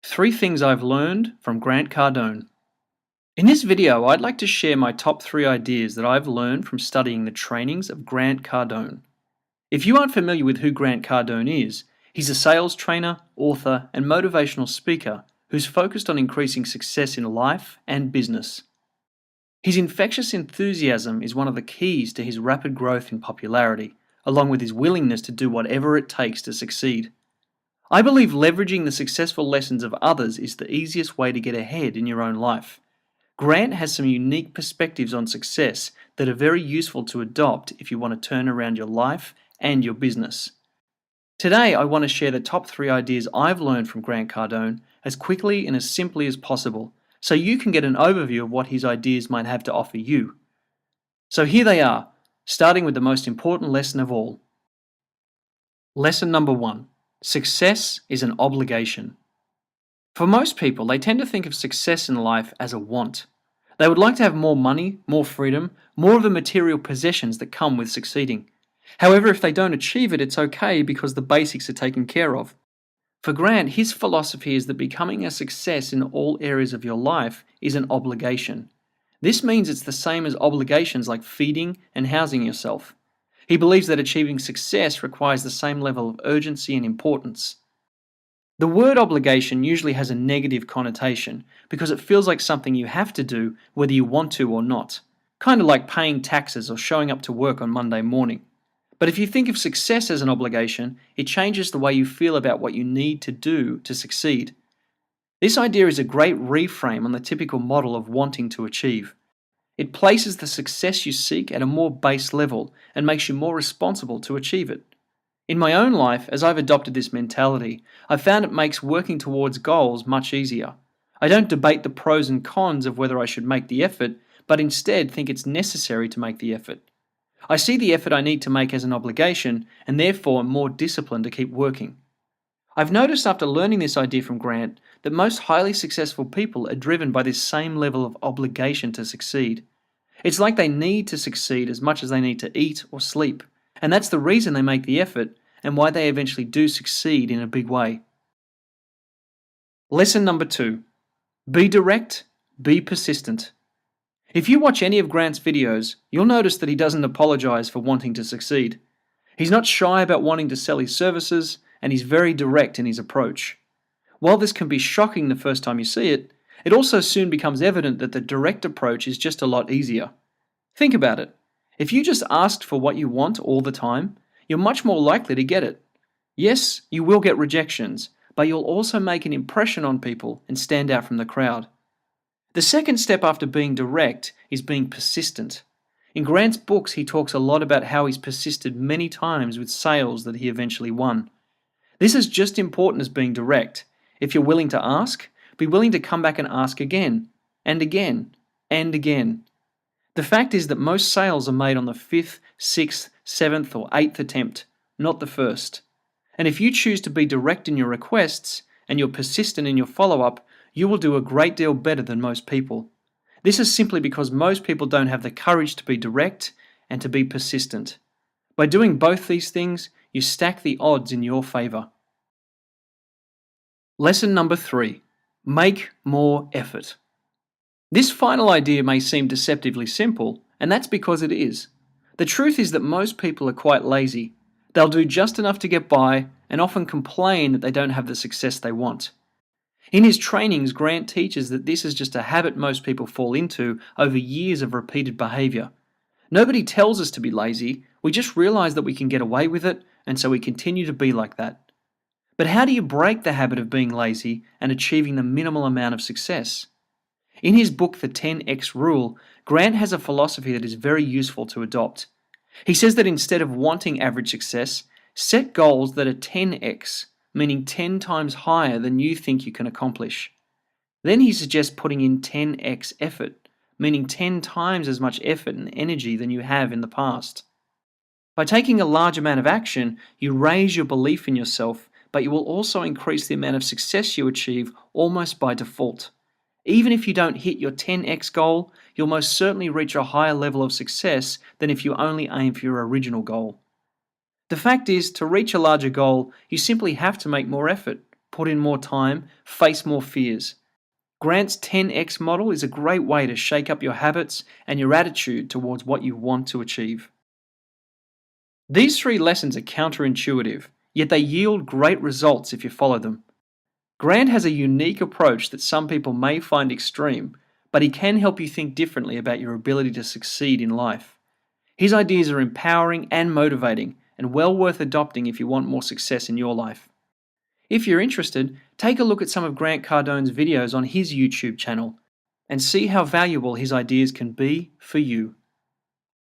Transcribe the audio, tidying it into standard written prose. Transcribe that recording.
3 things I've learned from Grant Cardone. In this video, I'd like to share my top 3 ideas that I've learned from studying the trainings of Grant Cardone. If you aren't familiar with who Grant Cardone is, he's a sales trainer, author, and motivational speaker who's focused on increasing success in life and business. His infectious enthusiasm is one of the keys to his rapid growth in popularity, along with his willingness to do whatever it takes to succeed. I believe leveraging the successful lessons of others is the easiest way to get ahead in your own life. Grant has some unique perspectives on success that are very useful to adopt if you want to turn around your life and your business. Today, I want to share the top 3 ideas I've learned from Grant Cardone as quickly and as simply as possible, so you can get an overview of what his ideas might have to offer you. So here they are, starting with the most important lesson of all. Lesson number 1. Success is an obligation. For most people, they tend to think of success in life as a want. They would like to have more money, more freedom, more of the material possessions that come with succeeding. However, if they don't achieve it, it's okay because the basics are taken care of. For Grant, his philosophy is that becoming a success in all areas of your life is an obligation. This means it's the same as obligations like feeding and housing yourself. He believes that achieving success requires the same level of urgency and importance. The word obligation usually has a negative connotation because it feels like something you have to do whether you want to or not, kind of like paying taxes or showing up to work on Monday morning. But if you think of success as an obligation, it changes the way you feel about what you need to do to succeed. This idea is a great reframe on the typical model of wanting to achieve. It places the success you seek at a more base level and makes you more responsible to achieve it. In my own life, as I've adopted this mentality, I've found it makes working towards goals much easier. I don't debate the pros and cons of whether I should make the effort, but instead think it's necessary to make the effort. I see the effort I need to make as an obligation and therefore am more disciplined to keep working. I've noticed after learning this idea from Grant that most highly successful people are driven by this same level of obligation to succeed. It's like they need to succeed as much as they need to eat or sleep, and that's the reason they make the effort and why they eventually do succeed in a big way. Lesson number 2. Be direct, be persistent. If you watch any of Grant's videos, you'll notice that he doesn't apologize for wanting to succeed. He's not shy about wanting to sell his services, and he's very direct in his approach. While this can be shocking the first time you see it, it also soon becomes evident that the direct approach is just a lot easier. Think about it. If you just asked for what you want all the time, you're much more likely to get it. Yes, you will get rejections, but you'll also make an impression on people and stand out from the crowd. The second step after being direct is being persistent. In Grant's books, he talks a lot about how he's persisted many times with sales that he eventually won. This is just important as being direct. If you're willing to ask, be willing to come back and ask again, and again, and again. The fact is that most sales are made on the 5th, 6th, 7th, or 8th attempt, not the first. And if you choose to be direct in your requests, and you're persistent in your follow-up, you will do a great deal better than most people. This is simply because most people don't have the courage to be direct and to be persistent. By doing both these things, you stack the odds in your favor. Lesson number 3. Make more effort. This final idea may seem deceptively simple, and that's because it is. The truth is that most people are quite lazy. They'll do just enough to get by and often complain that they don't have the success they want. In his trainings, Grant teaches that this is just a habit most people fall into over years of repeated behavior. Nobody tells us to be lazy, we just realize that we can get away with it, and so we continue to be like that. But how do you break the habit of being lazy and achieving the minimal amount of success? In his book, The 10X Rule, Grant has a philosophy that is very useful to adopt. He says that instead of wanting average success, set goals that are 10x, meaning 10 times higher than you think you can accomplish. Then he suggests putting in 10x effort, meaning 10 times as much effort and energy than you have in the past. By taking a large amount of action, you raise your belief in yourself, but you will also increase the amount of success you achieve almost by default. Even if you don't hit your 10x goal, you'll most certainly reach a higher level of success than if you only aim for your original goal. The fact is, to reach a larger goal, you simply have to make more effort, put in more time, face more fears. Grant's 10x model is a great way to shake up your habits and your attitude towards what you want to achieve. These 3 lessons are counterintuitive, yet they yield great results if you follow them. Grant has a unique approach that some people may find extreme, but he can help you think differently about your ability to succeed in life. His ideas are empowering and motivating, and well worth adopting if you want more success in your life. If you're interested, take a look at some of Grant Cardone's videos on his YouTube channel and see how valuable his ideas can be for you.